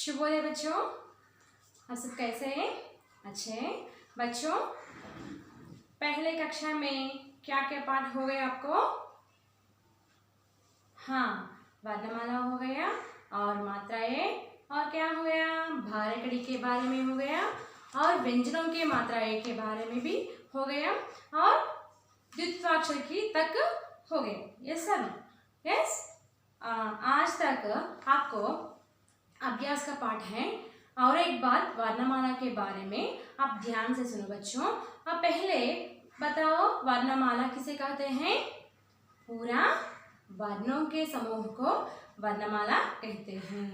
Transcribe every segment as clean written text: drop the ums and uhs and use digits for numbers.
शुभोदय बच्चों, आप सब कैसे हैं? अच्छे हैं बच्चों। पहले कक्षा में क्या क्या पाठ हो गए आपको? हाँ, वर्णमाला हो गया और मात्राएं, और क्या हो गया, भारे कड़ी के बारे में हो गया, और व्यंजनों के मात्राएं के बारे में भी हो गया, और द्वित्वाक्षर की तक हो गया। Yes sir, yes. आज तक आपको अभ्यास का पाठ है। और एक बार वर्णमाला के बारे में आप ध्यान से सुनो बच्चों। अब पहले बताओ, वर्णमाला किसे कहते हैं? पूरा वर्णों के समूह को वर्णमाला कहते हैं।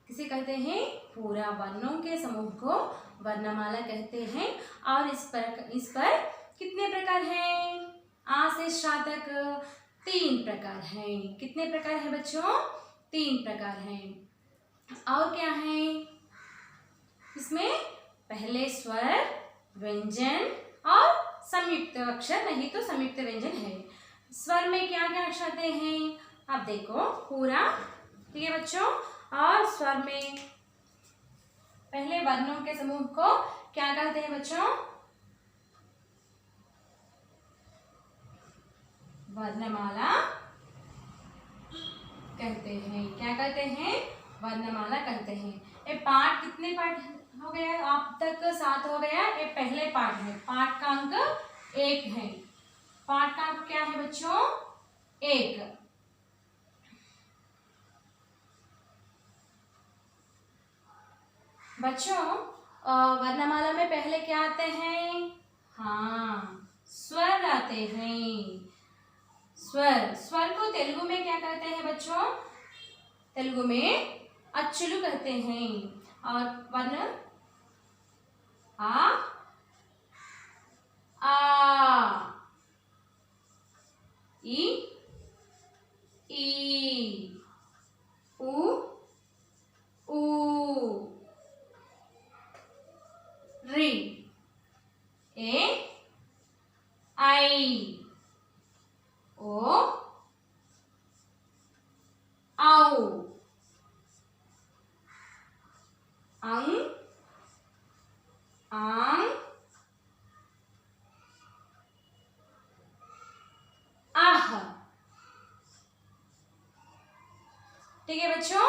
किसे कहते हैं? पूरा वर्णों के समूह को वर्णमाला कहते हैं। और इस पर कितने प्रकार हैं? आ से श तक 3 प्रकार हैं। कितने प्रकार हैं बच्चों? 3 प्रकार हैं। और क्या है इसमें? पहले स्वर, व्यंजन और संयुक्त अक्षर, नहीं तो संयुक्त व्यंजन है। स्वर में क्या क्या अक्षर आते हैं आप देखो पूरा, ठीक है बच्चों। और स्वर में पहले वर्णों के समूह को क्या कहते हैं बच्चों? वर्णमाला कहते हैं। क्या कहते हैं? वर्णमाला कहते हैं। ये पाठ कितने पाठ हो गया? आप तक 7 हो गया। ये पहले पाठ है। पाठ का अंक 1 है। पाठ का अंक क्या है बच्चों? 1। बच्चों, वर्णमाला में पहले क्या आते हैं? हाँ, स्वर आते हैं। स्वर को तेलुगु में क्या कहते हैं बच्चों? तेलुगु में अच्चुलु कहते हैं। और वर्ण आ, ई, उ, री, ए, आई, ओ, औ, अंग, आंग, आह। ठीक है बच्चों।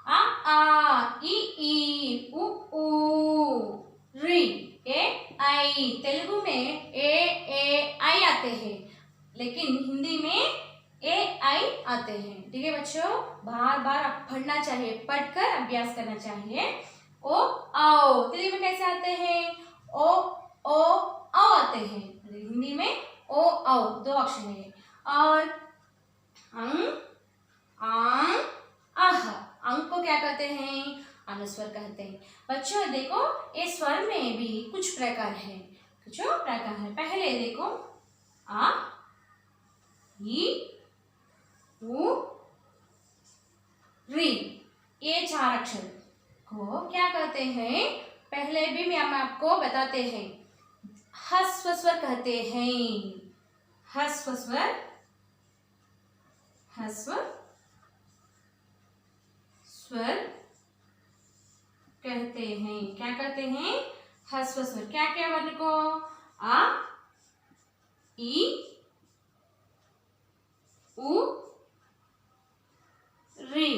आ, ई, उ, री, ए, आई। तेलुगु में ए आई आते हैं, लेकिन हिंदी में ए आई आते हैं। ठीक है बच्चों, बार बार पढ़ना चाहिए, पढ़कर अभ्यास करना चाहिए। ओ आओ तेलुगु में कैसे आते हैं? ओ औ आते हैं। हिंदी में ओ औ 2 अक्षर है। और अंग, आंग, आह। अंग को क्या कहते हैं? अनुस्वर कहते हैं। बच्चों देखो, ये स्वर में भी कुछ प्रकार है। पहले देखो, आ, ई, उ, री, ये 4 अक्षर को क्या कहते हैं? पहले भी हम आपको बताते हैं। ह्रस्व स्वर कहते हैं। ह्रस्व स्वर, ह्रस्व स्वर कहते हैं। क्या कहते हैं? ह्रस्व स्वर। क्या क्या वर्ण को? आ, ई, उ, री,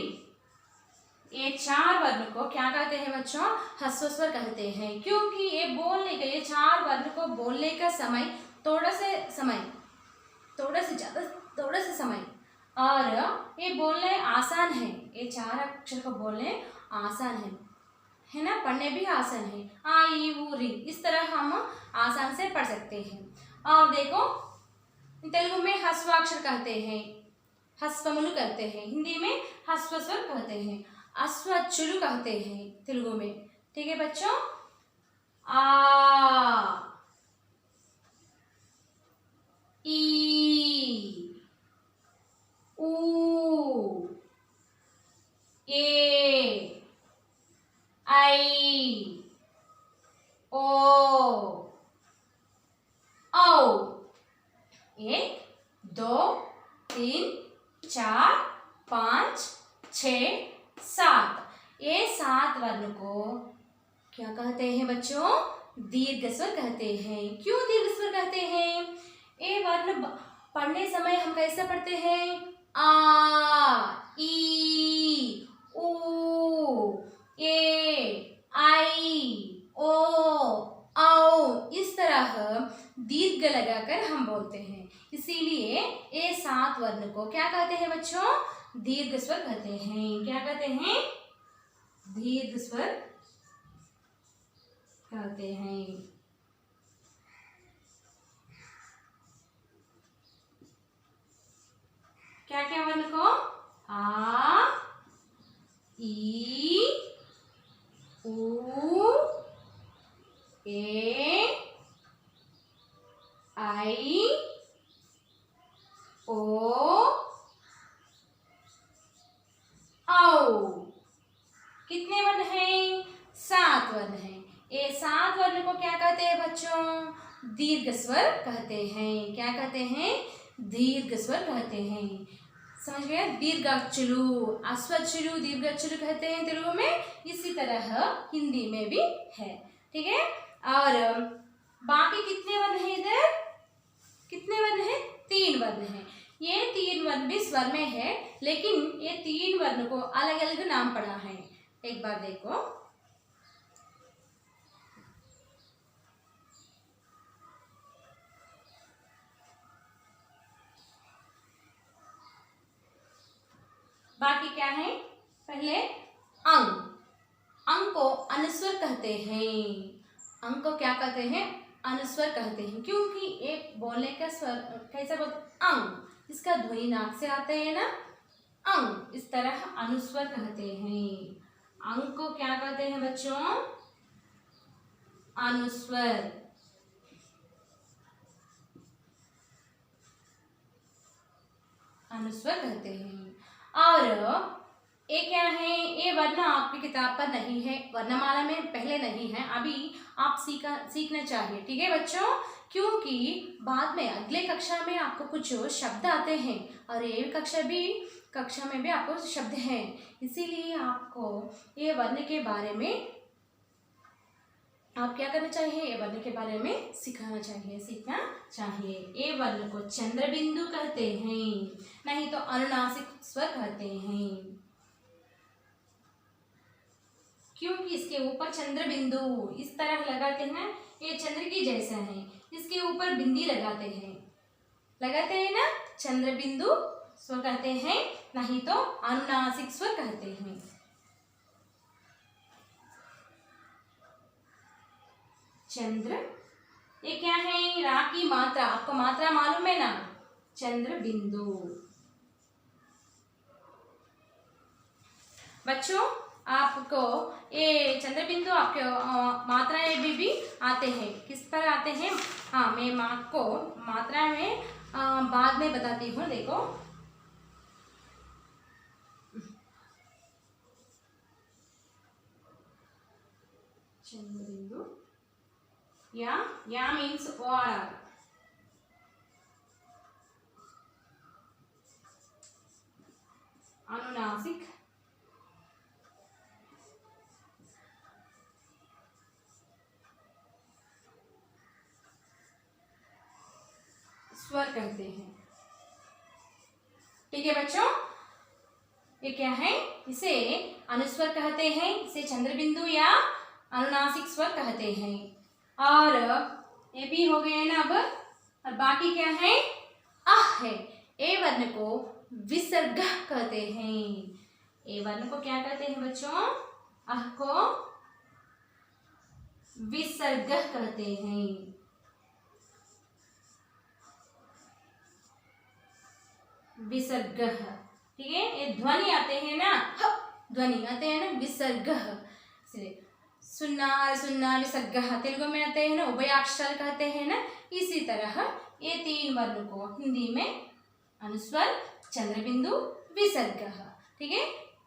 ये 4 वर्ण को क्या कहते हैं बच्चों? ह्रस्व स्वर कहते हैं। क्योंकि ये बोलने का, ये 4 वर्ण को बोलने का समय थोड़ा से समय, और ये बोलने आसान है। ये 4 अक्षर को बोलने आसान है ना, पढ़ने भी आसान है। आ, ई, उ, री, इस तरह हम आसान से पढ़ सकते हैं। और देखो, तेलुगु में ह्रस्वाक्षर कहते हैं, ह्रस्वमुलु कहते हैं। हिंदी में ह्रस्व स्वर कहते हैं, अश्वच्चुलु कहते हैं तेलुगु में। ठीक है बच्चों। आ, ई, उ, ए, आई, ओ, औ। 1, 2, 3, 4, 5, 6, 7। ये 7 वर्ण को क्या कहते हैं बच्चों? दीर्घ स्वर कहते हैं। क्यों दीर्घ स्वर कहते हैं? ये वर्ण पढ़ने समय हम कैसे पढ़ते हैं? आ, ई, ऊ, ए, आई, ओ, औ, इस तरह दीर्घ लगाकर हम बोलते हैं। इसीलिए ये 7 वर्ण को क्या कहते हैं बच्चों? दीर्घ स्वर कहते हैं। क्या कहते हैं? दीर्घ स्वर कहते हैं। क्या क्या वर्ण को? आ, ई, ऊ, ए, आई, ओ, औ। कितने वर्ण हैं? 7 वर्ण हैं। ये 7 वर्ण को क्या कहते हैं बच्चों? दीर्घ स्वर कहते हैं। क्या कहते हैं? दीर्घ स्वर कहते हैं। समझ गए? दीर्घाक्षरु, अश्वक्षरु, दीर्घाक्षरु कहते हैं तेलुगु में। इसी तरह हिंदी में भी है। ठीक है। और बाकी कितने वर्ण हैं इधर? कितने वर्ण हैं? 3 वर्ण हैं। ये 3 वर्ण भी स्वर में है, लेकिन ये 3 वर्ण को अलग अलग नाम पड़ा है। एक बार देखो, बाकी क्या है? पहले अंग। अंग को अनुस्वर कहते हैं। अंग को क्या कहते हैं? अनुस्वर कहते हैं। क्योंकि एक बोलने का स्वर कैसा बोलते? अंग। इसका ध्वनि नाक से आते हैं ना, अंग। इस तरह अनुस्वर कहते हैं। अंग को क्या कहते हैं बच्चों? अनुस्वर। अनुस्वर कहते हैं। और ये क्या है? ये वर्ण आपकी किताब पर नहीं है, वर्णमाला में पहले नहीं है। अभी आप सीखना चाहिए। ठीक है बच्चों? क्योंकि बाद में अगले कक्षा में आपको कुछ शब्द आते हैं, और ये कक्षा में भी आपको शब्द हैं। इसीलिए आपको ये वर्ण के बारे में आप क्या करना चाहिए? ये वर्ण के बारे में सीखना चाहिए। ये वर्ण को चंद्र बिंदु कहते हैं, नहीं तो अनुनासिक स्वर कहते हैं। क्योंकि इसके ऊपर चंद्र बिंदु इस तरह लगाते हैं, ये चंद्र की जैसा है। इसके ऊपर बिंदी लगाते हैं ना, चंद्र बिंदु स्वर कहते हैं, नहीं तो अनुनासिक स्वर कहते हैं। चंद्र, ये क्या है? रा की मात्रा, आपको मात्रा मालूम है ना? चंद्र बिंदु। बच्चों, आपको ये चंद्र बिंदु आपके मात्राएं भी आते हैं। किस पर आते हैं? हाँ, मैं आपको मात्रा में बाद में बताती हूँ। देखो, चंद्र बिंदु, या मीन्स OR, अनुनासिक स्वर कहते हैं। ठीक है बच्चों? ये क्या है? इसे अनुस्वर कहते हैं, इसे चंद्र बिंदु या अनुनासिक स्वर कहते हैं। और ये भी हो गए ना अब। और बाकी क्या है? अह है। ए वर्ण को विसर्ग कहते हैं। ए वर्ण को क्या कहते हैं बच्चों? अह को विसर्ग कहते हैं। विसर्ग। ठीक है? ये ध्वनि आते हैं ना, ध्वनि आते हैं ना, विसर्ग। सुन्ना सुन्ना विसर्ग तेलुगु में आते हैं ना, उभयाक्षर कहते हैं ना। इसी तरह ये 3 वर्ण को हिंदी में अनुस्वर, चंद्र बिंदु, विसर्ग। ठीक है?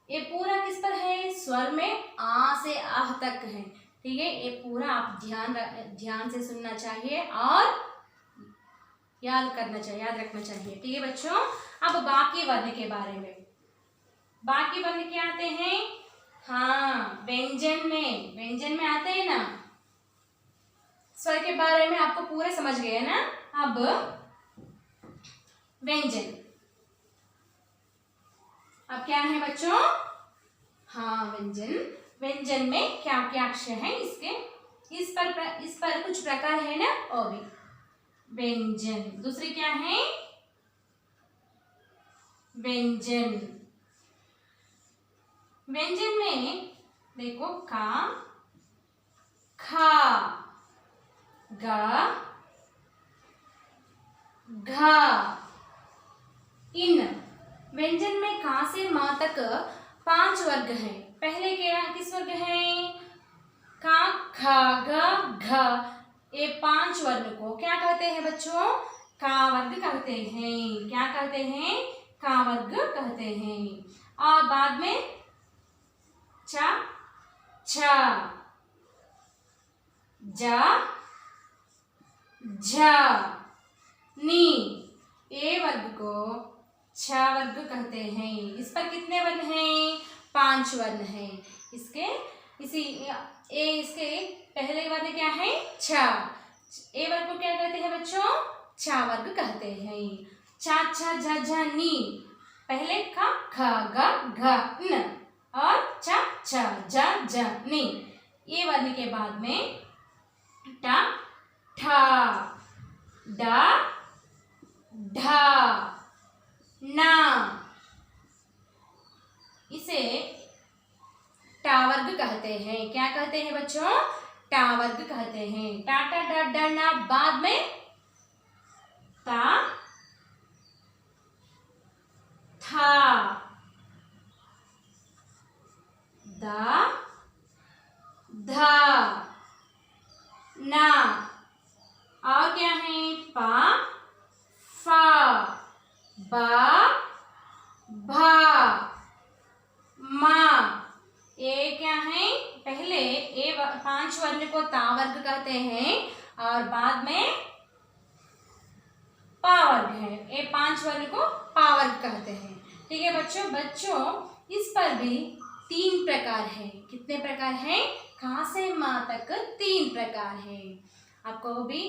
ये पूरा किस पर है? स्वर में आ से आह तक है। ठीक है? ये पूरा आप ध्यान से सुनना चाहिए और याद रखना चाहिए। ठीक है बच्चों? अब बाकी वर्ण के बारे में। बाकी वर्ण क्या आते हैं? हाँ, व्यंजन में आते हैं ना। स्वर के बारे में आपको पूरे समझ गए ना। अब व्यंजन, अब क्या है बच्चों? हाँ, व्यंजन में क्या क्या अक्षर हैं इसके, इस पर कुछ प्रकार है ना, और भी व्यंजन। दूसरी क्या है? व्यंजन में देखो का, खा, गा, घा, इन। व्यंजन में का से मां तक 5 वर्ग हैं। पहले क्या किस वर्ग है? का, खा, गा, घा। ये 5 वर्ण को क्या कहते हैं बच्चों? का वर्ग कहते हैं। क्या कहते हैं? का वर्ग कहते हैं। और बाद में चा, छा, जा, झा, नी। ए वर्ग को छ वर्ग कहते हैं। इस पर कितने वर्ण हैं? 5 वर्ण हैं। इसके पहले वर्ण क्या है? छ। ए वर्ग को क्या कहते हैं बच्चों? छ वर्ग कहते हैं। चा, छा, झा, झा, नी। पहले खा, खा, गा, घा, न, और चा, छा, झा, झा, नी। ये वर्ण के बाद में टा, ठा, डा, ढा, ना। इसे टा वर्ग कहते हैं। क्या कहते हैं बच्चों? टा वर्ग कहते हैं। टा, टा, डा, डा, ना। बाद में ता, था, दा, धा, ना। और क्या है? पा, फा, बा, भा, मा। ये क्या है? पहले ये 5 वर्ण को ता वर्ग कहते हैं और बाद में पा वर्ग है। ये 5 वर्ण को पा वर्ग कहते हैं। ठीक है बच्चों, इस पर भी 3 प्रकार है। कितने प्रकार हैं? का से मां तक 3 प्रकार है। आपको भी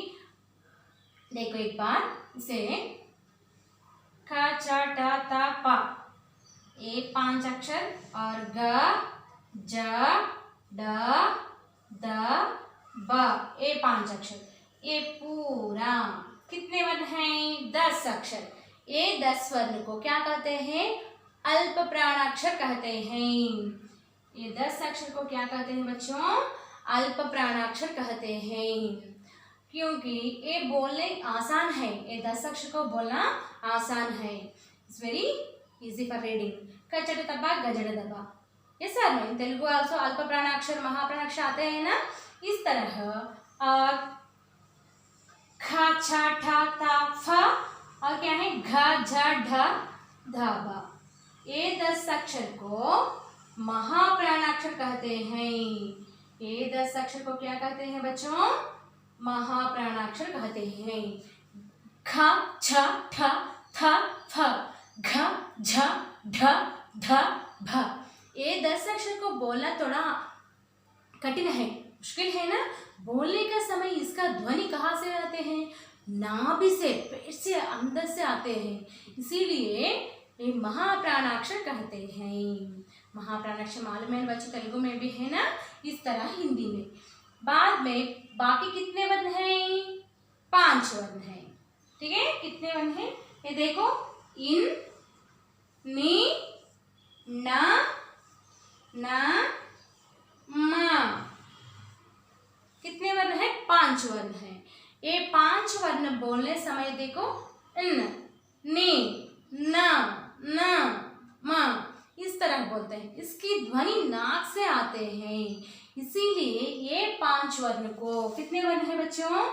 देखो एक बार, इसे ख, छ, ठ, ता, पा, ये 5 अक्षर, और ग, ज, ड, द, ब, ये 5 अक्षर। ये पूरा कितने वर्ण हैं? 10 अक्षर। ये 10 वर्ण को क्या कहते हैं? अल्प प्राणाक्षर कहते हैं। ये 10 अक्षर को क्या कहते हैं बच्चों? अल्प प्राणाक्षर कहते हैं। क्योंकि ये बोलने आसान है। ये 10 अक्षर को बोलना आसान है। It's very easy for reading. कचड़ तबा, गजड़ दबा। यस सर, इन तेलुगु आल्सो अल्प प्राणाक्षर, महाप्राणाक्षर आते हैं ना, इस तरह। और खा, छा, ठा, ता, फा, और क्या है? घ, झ, ढ, धा, बा। ये 10 अक्षर को महाप्राणाक्षर कहते हैं। ये 10 अक्षर को क्या कहते हैं बच्चों? महाप्राणाक्षर कहते हैं। ख, छ, ठ, थ, फ, घ, झ, ढ, ध, भ। ये 10 अक्षर को बोलना थोड़ा कठिन है, मुश्किल है ना। बोलने का समय इसका ध्वनि कहाँ से आते हैं? नाभि से, पेट से, अंदर से आते हैं। इसीलिए ये महाप्राणाक्षर कहते हैं। महाप्राणाक्षर मालूम है बच्चों, तेलुगु में भी है ना, इस तरह हिंदी में। बाद में बाकी कितने वर्ण हैं? 5 वर्ण हैं। ठीक है, कितने वर्ण हैं? ये देखो, इन, नी, ना, ना, मा। कितने वर्ण हैं? 5 वर्ण हैं। ये 5 वर्ण बोलने समय देखो, इन, नी, ना, ना, मा, इस तरह बोलते हैं। इसकी ध्वनि नाक से आते हैं। इसीलिए ये 5 वर्ण को, कितने वर्ण हैं बच्चों?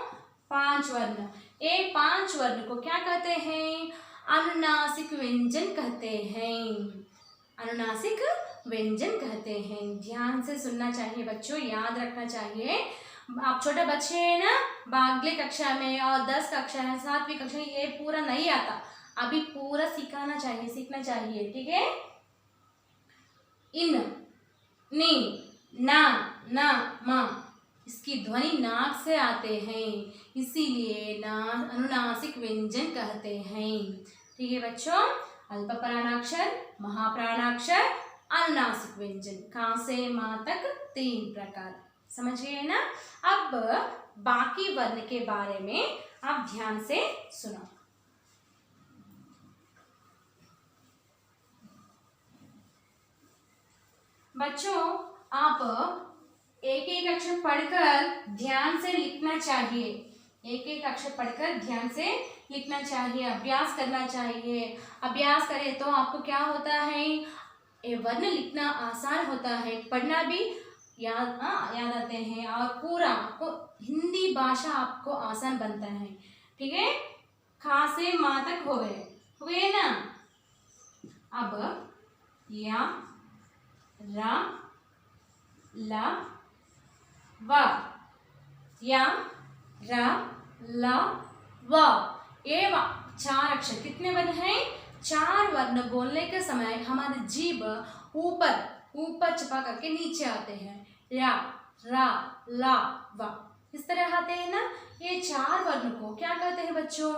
5 वर्ण। ये 5 वर्ण को क्या कहते हैं? अनुनासिक व्यंजन कहते हैं। अनुनासिक व्यंजन कहते हैं। ध्यान से सुनना चाहिए बच्चों, याद रखना चाहिए। आप छोटे बच्चे हैं ना, अगले कक्षा में और 10 कक्षा है, 7वीं कक्षा, ये पूरा नहीं आता, अभी पूरा सीखना चाहिए। ठीक है। इन, नी, ना, ना, मा, इसकी ध्वनि नाक से आते हैं, इसीलिए ना अनुनासिक व्यंजन कहते हैं। ठीक है बच्चों, अल्प प्राणाक्षर, महाप्राणाक्षर, अनुनासिक व्यंजन, का से माँ तक 3 प्रकार। समझ गए ना। अब बाकी वर्ण के बारे में आप ध्यान से सुनो। बच्चों, आप एक एक अक्षर पढ़कर ध्यान से लिखना चाहिए। एक एक अक्षर पढ़कर ध्यान से लिखना चाहिए, अभ्यास करना चाहिए। अभ्यास करें तो आपको क्या होता है, ये वर्ण लिखना आसान होता है, पढ़ना भी याद आते हैं, और पूरा आपको हिंदी भाषा आपको आसान बनता है। ठीक है, खा से माँ तक हो गए ना। अब या, रा, ला, वा, या, रा, ला, वा, ये 4 अक्षर कितने वर्ण हैं? 4 वर्ण बोलने के समय हमारी जीभ ऊपर चपा करके नीचे आते हैं। या, रा, ला, वा, इस तरह आते हैं ना। ये 4 वर्ण को क्या कहते हैं बच्चों?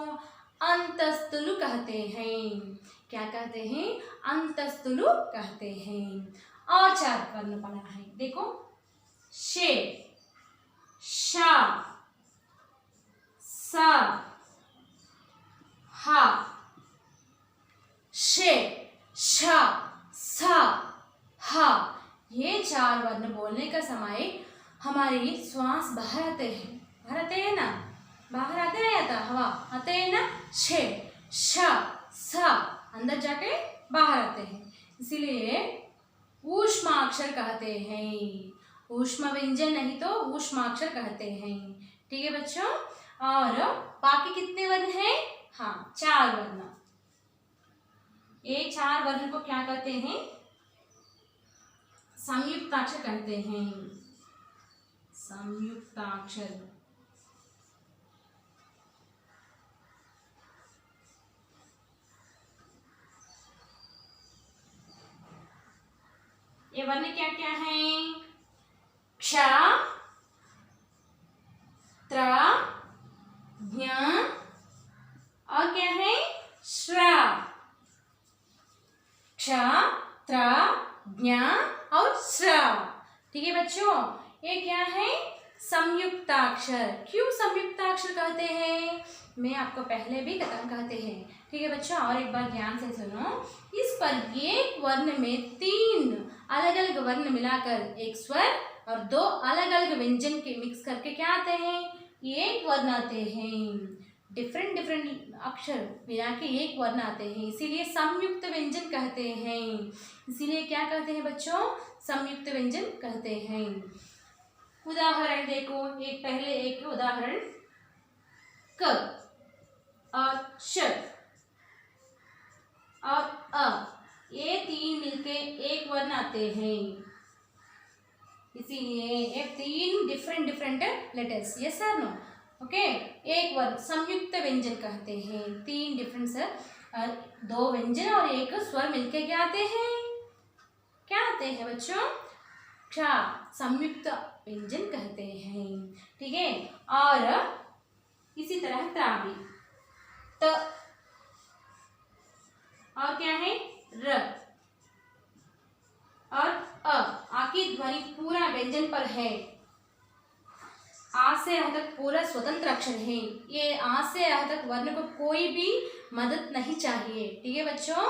अंतस्तुलु कहते हैं। क्या कहते हैं? अंतस्तुलु कहते हैं। और 4 वर्ण पढ़ा है, देखो, शे, शा, सा, हा, शे, शा, सा, हा। ये 4 वर्ण बोलने का समय हमारी श्वास बाहर आते हैं ना, बाहर आते नहीं आता, हवा आते हैं ना। शे, शा, सा, अंदर जाके बाहर आते हैं, इसीलिए ऊष्माक्षर कहते हैं। ऊष्मा व्यंजन नहीं तो ऊष्माक्षर कहते हैं। ठीक है बच्चों, और बाकी कितने वर्ण हैं? हाँ, 4 वर्ण। ये 4 वर्ण को क्या कहते हैं? संयुक्ताक्षर कहते हैं। संयुक्ताक्षर। ये वर्ण क्या क्या हैं? क्ष, त्र, ज्ञ, और क्या है? श्र। क्ष, त्र, ज्ञ और श्र। ठीक है बच्चों, ये क्या है? संयुक्ताक्षर। क्यों संयुक्ताक्षर कहते हैं? मैं आपको पहले भी कहते हैं। ठीक है बच्चों, और एक बार ध्यान से सुनो। इस पर एक वर्ण में 3 अलग अलग वर्ण मिलाकर एक स्वर और 2 अलग अलग व्यंजन के मिक्स करके क्या आते हैं? एक वर्ण आते हैं। डिफरेंट अक्षर मिला के एक वर्ण आते हैं, इसीलिए संयुक्त व्यंजन कहते हैं। इसीलिए क्या कहते हैं बच्चों? संयुक्त व्यंजन कहते हैं। उदाहरण देखो, पहले एक उदाहरण, क और श और अ, ये 3 मिलके एक वर्ण आते हैं, इसीलिए ये 3 different letters. Yes sir, no? Okay, एक वर्ण संयुक्त व्यंजन कहते हैं। 3 डिफरेंट 2 व्यंजन और एक स्वर मिलके क्या आते हैं? क्या आते हैं बच्चों? क्ष, संयुक्त व्यंजन कहते हैं। ठीक है, और इसी तरह त्र भी, त, और क्या है? र और आ की ध्वनि पूरा व्यंजन पर है। आ से आ तक पूरा स्वतंत्र अक्षर है। ये आ से आ तक वर्ण को कोई भी मदद नहीं चाहिए। ठीक है बच्चों,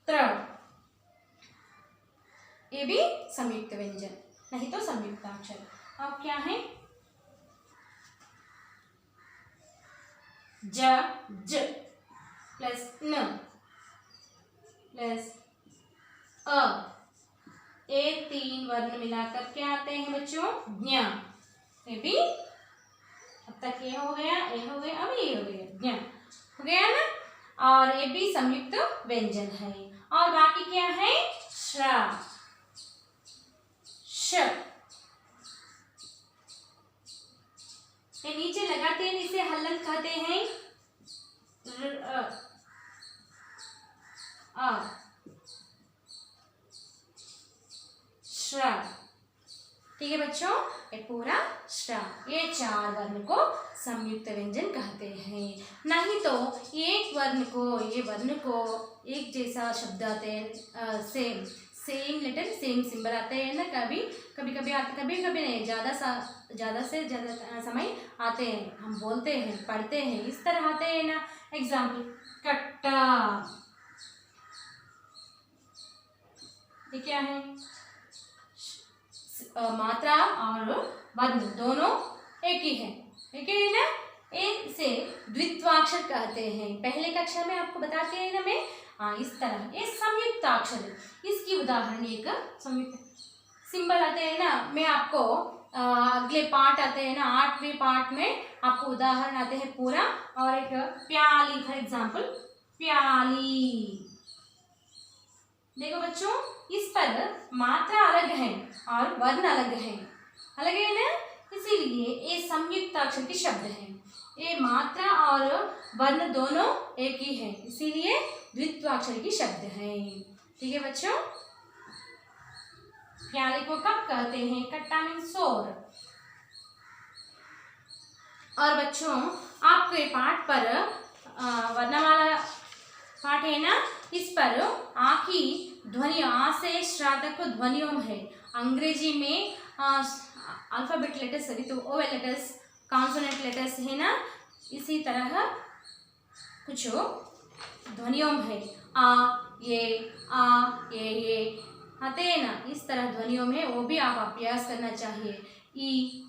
त्र, ये भी संयुक्त व्यंजन नहीं तो संयुक्ताक्षर। अब क्या है? ज प्लस न प्लस अ, ये 3 वर्ण मिलाकर क्या आते हैं बच्चों? ज्ञ। ये भी, अब तक ये हो गया, ये हो गया, अब ये हो गया, ज्ञ हो गया ना। और ये भी संयुक्त व्यंजन है। और बाकी क्या है? श्र, श, ये नीचे लगाते हैं, इसे हलंत कहते हैं। पूरा श्रा, ये 4 वर्ण को संयुक्त व्यंजन कहते हैं। नहीं तो एक वर्ण को, ये वर्ण को एक जैसा शब्द आते हैं, सेम लेटर सेम सिंबल आते हैं ना, कभी कभी आते, कभी कभी नहीं, ज़्यादा से ज़्यादा समय आते हैं, हम बोलते हैं, पढ़ते हैं, इस तरह आते हैं ना। एग्जाम्पल, कट्टा, ये क्या है, मात्रा और वर्ण दोनों एक ही है, ठीक है ना। इसे द्वित्वाक्षर कहते हैं। पहले कक्षा में आपको बताते हैं ना मैं, इस तरह ये संयुक्ताक्षर है। इसकी उदाहरण एक संयुक्त सिंबल आते हैं ना, मैं आपको अगले पार्ट आते हैं ना, 8वें पार्ट में आपको उदाहरण आते हैं पूरा। और एक प्याली, फॉर एग्जाम्पल प्याली, देखो बच्चों, इस पर मात्रा अलग है और वर्ण अलग है ना, इसीलिए ये संयुक्ताक्षर के शब्द हैं। ये मात्रा और वर्ण दोनों एक ही है, इसीलिए द्वित्वाक्षर के शब्द हैं। ठीक है बच्चों, प्याले को कब कहते हैं, कट्टा मीन्स शोर। और बच्चों, आपके पाठ पर वर्णमाला पाठ है ना, इस पर आ की ध्वनि, आ से श्रा तक ध्वनियों है। अंग्रेजी में अल्फाबेट लेटर्स, सभी तो ओवेल लेटर्स, कॉन्सोनेंट लेटर्स है ना, इसी तरह कुछ ध्वनियों है। आ ये आते हैं ना, इस तरह ध्वनियों में, वो भी आप अभ्यास करना चाहिए। ई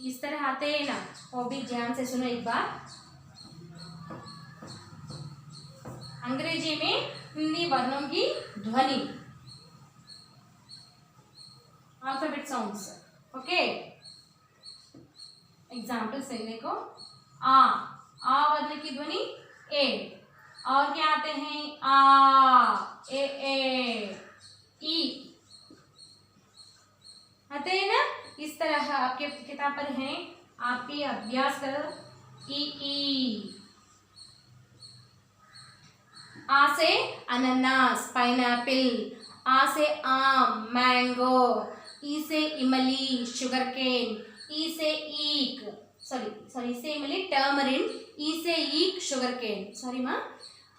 इस तरह आते हैं ना, वो भी ध्यान से सुनो एक बार। अंग्रेजी में हिंदी वर्णों की ध्वनि, अल्फाबेट साउंड्स, ओके। एग्जाम्पल से देखो, आ वर्ण की ध्वनि ए, और क्या आते हैं, आ ए ई आते हैं ना। इस तरह आपके किताब पर हैं, आप भी अभ्यास करो। ई आ से अनानास, पाइनएप्पल। आ से आम, मैंगो। ई से इमली, शुगरकेन। ई से ईक, सॉरी से इमली, टर्मरिन। ई से ईक, शुगरकेन, सॉरी माँ,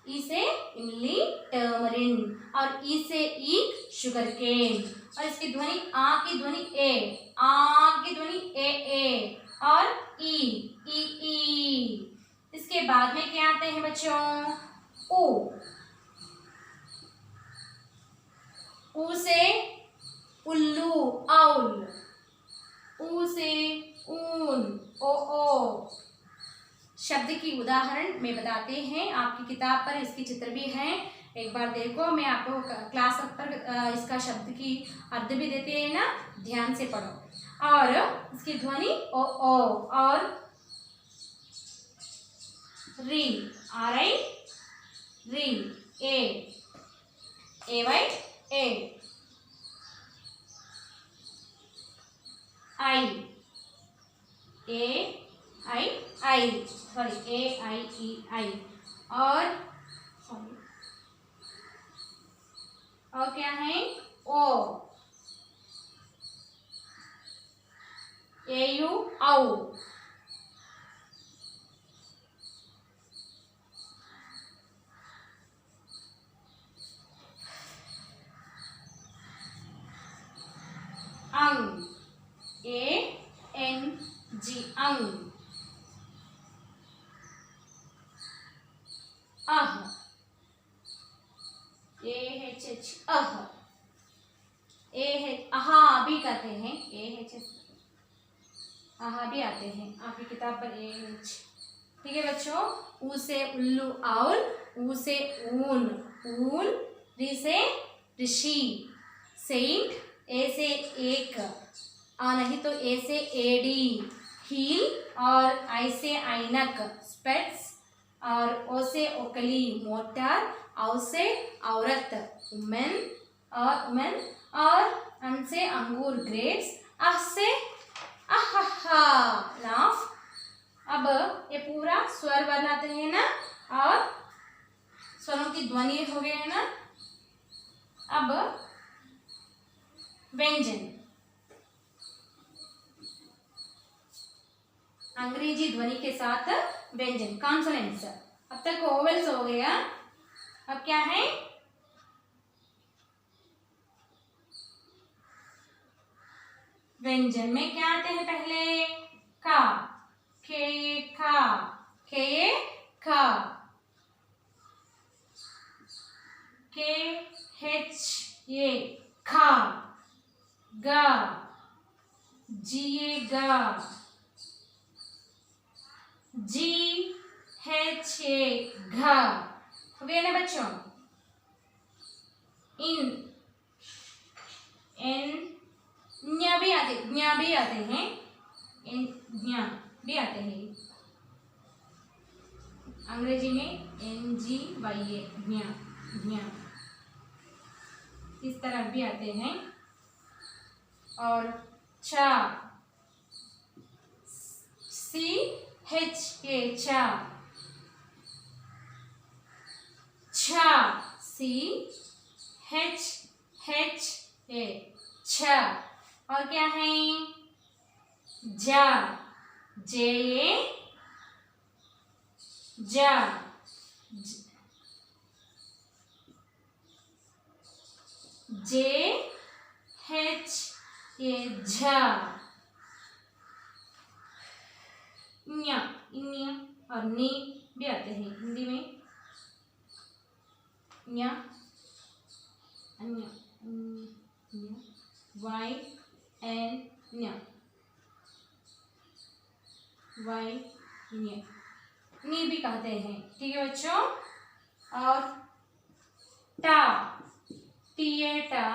ई से इमली, टर्मरिन, और ई से ईक, शुगरकेन। और इसकी ध्वनि, आ की ध्वनि ए, आ की ध्वनि ए, और ई। इसके बाद में क्या आते हैं बच्चों, ऊ से उल्लू, आउल। ऊ से ऊन, ओ। शब्द की उदाहरण में बताते हैं, आपकी किताब पर इसकी चित्र भी हैं, एक बार देखो। मैं आपको क्लास पर इसका शब्द की अर्थ भी देते हैं ना, ध्यान से पढ़ो। और इसकी ध्वनि ओ, और री, आर-आई, री, ए-वाई, ए, आई, सॉरी ए-आई-ई-आई। और क्या है, ओ, ए-यू, औ। अंग, A-N-G, अंग। अह, A-H-H, अह। आहा भी कहते हैं, A-H-H, आहा भी आते हैं आपकी किताब पर, A-H। ठीक है बच्चों, ऊ से उल्लू, आउल। ऊ से ऊन, ऊल। री से ऋषि, सेंट। ए से एक, नहीं तो ए से एडी, हील। और आई से ऐनक, स्पेट्स। और ओ से ओकली, मोटर। औ से औरत, वुमेन, और अन से अंगूर, ग्रेप्स। अह से अहा, लाफ। अब ये पूरा स्वर बनाते हैं ना, और स्वरों की ध्वनि हो गए है ना। अब व्यंजन, अंग्रेजी ध्वनि के साथ व्यंजन कॉन्सोनेंट्स। अब तक वोवेल्स हो गया, अब क्या है व्यंजन में क्या आते हैं पहले का, खे खा, खे खा, के हेच ये खा, गा जिए गा, जी हेच ए घा। हो गया ना बच्चों। इन एन न्या भी आते हैं, न्या भी आते हैं अंग्रेजी में NGYA न्या, न्या इस तरह भी आते हैं। और चा CHA चा, छा CHHA छा। और क्या है जा, JA जा, JHA झा, न्या इन्या और नी भी आते हैं हिंदी में, न्या अन्या, वाई एन न्या, वाई न्या, नी भी कहते हैं। ठीक है बच्चों। और टा, टीए टा,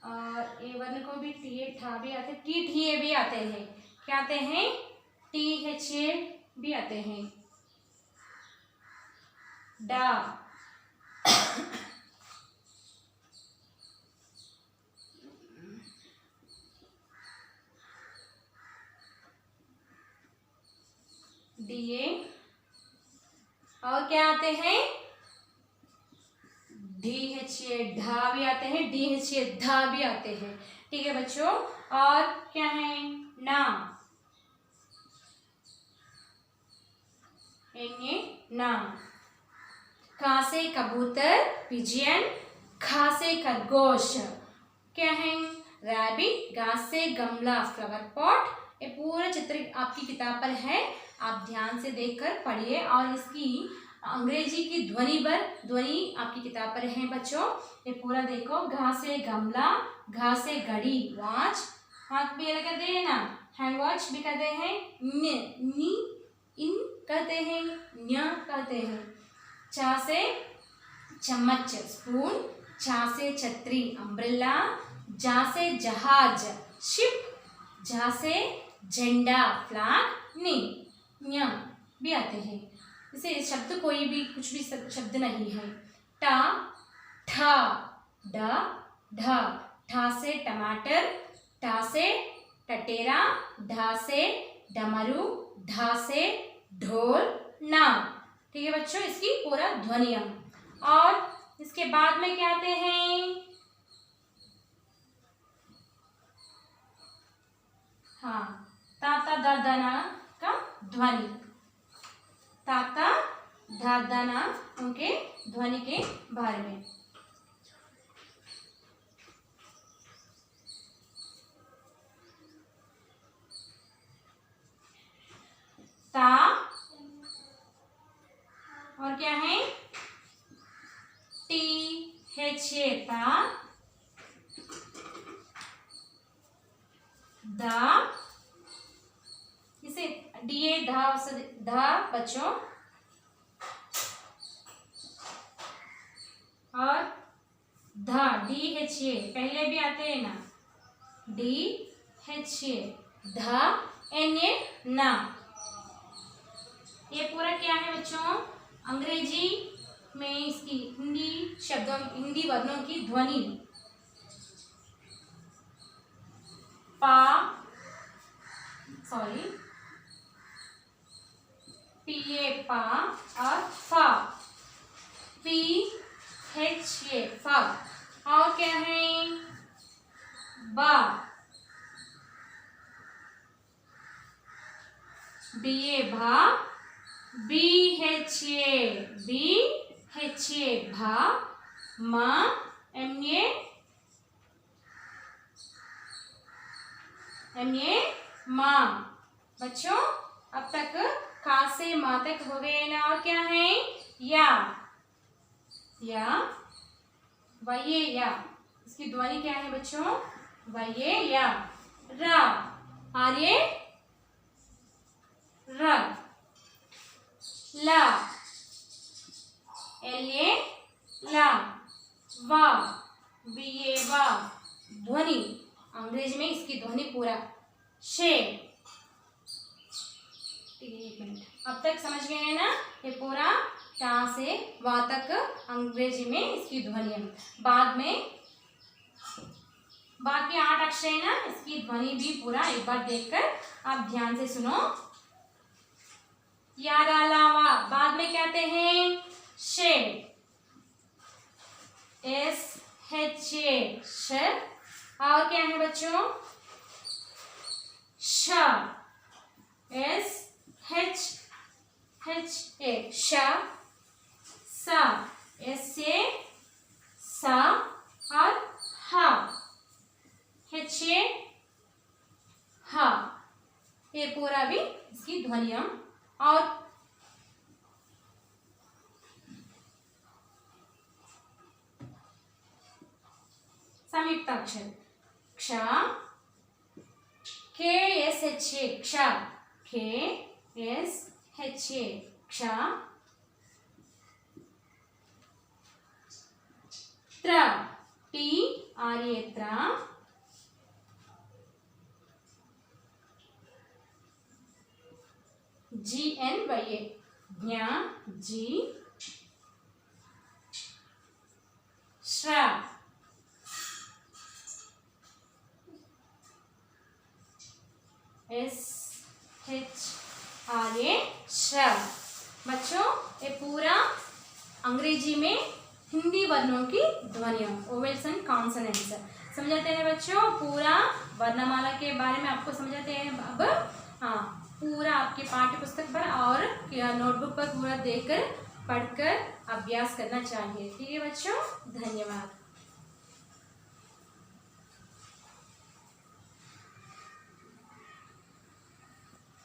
और ए वर्ण को भी टीए ठा भी आते, टी ठीए भी आते हैं। क्या आते हैं THA भी आते हैं। डा DA। और क्या आते हैं DHA ढा भी आते हैं, DHA धा भी आते हैं। ठीक है बच्चों। और क्या है ना, ना, का से कबूतर पिजियन, खा से खरगोश, क्या है रैबिट, गा से गमला फ्लावर पॉट। ये पूरा चित्र आपकी किताब पर है, आप ध्यान से देखकर पढ़िए और इसकी अंग्रेजी की ध्वनि आपकी किताब पर है बच्चों। ये पूरा देखो, घा से गमला, घा से घड़ी वॉच, हाथ भी अलग कहते हैं ना, हैंड वॉच भी कहते हैं, नी इन कहते हैं, न्या कहते हैं। चा से चम्मच स्पून, छा से छतरी अम्ब्रेला, जा से जहाज शिप, झा से झंडा फ्लैग, नी न्या भी आते हैं। इसे शब्द कोई भी कुछ भी शब्द नहीं है। टा ठा डा ढा, ठा से टमाटर, टा से टटेरा, ढा से डमरू, ढा से ढोल, ना। ठीक है बच्चों, इसकी पूरा ध्वनियां। और इसके बाद में क्या आते हैं, हाँ ताता दादाना का ध्वनि, ताता दादाना उनके ध्वनि के बारे में। ता और क्या है THA ता, दा, इसे DA धा बच्चों। और धा DHA पहले भी आते हैं ना, DHA धा, NA ना। ये पूरा क्या है बच्चों, अंग्रेजी में इसकी हिंदी वर्णों की ध्वनि। पा सॉरी PA पा और फा, PHA फा। और क्या है बा, BA भा, BHA भा, मा, MA माँ। बच्चों अब तक का से माँ तक हो गए ना, और क्या है या वये या, इसकी ध्वनि क्या है बच्चों, वये या। रा, आर्य र, ला, LA ला, वा, BA वा। ध्वनि अंग्रेजी में इसकी ध्वनि पूरा शे। एक मिनट, अब तक समझ गए हैं ना, ये पूरा टा से वा तक अंग्रेजी में इसकी ध्वनि है। बाद में बाकी 8 अक्षर है ना, इसकी ध्वनि भी पूरा एक बार देखकर आप ध्यान से सुनो। यारा लावा बाद में कहते हैं शे, SHA श। और क्या है बच्चों, श, SHA श। सा, SA सा। और हा, HA हा। ये पूरा भी इसकी ध्वनियां। और संयुक्त अक्षर क्ष, KSHA क्ष, KSHA क्ष। त्र, TRA त्र। GNYA ज्ञा, जी। श्र, SHRA श्र। बच्चों ये पूरा अंग्रेजी में हिंदी वर्णों की ध्वनियां, वोवेल्स एंड कॉन्सोनेंट्स समझाते हैं बच्चों। पूरा वर्णमाला के बारे में आपको समझाते हैं अब। हाँ, पूरा आपके पाठ्य पुस्तक पर और नोटबुक पर पूरा देखकर पढ़कर अभ्यास करना चाहिए। ठीक है बच्चों, धन्यवाद।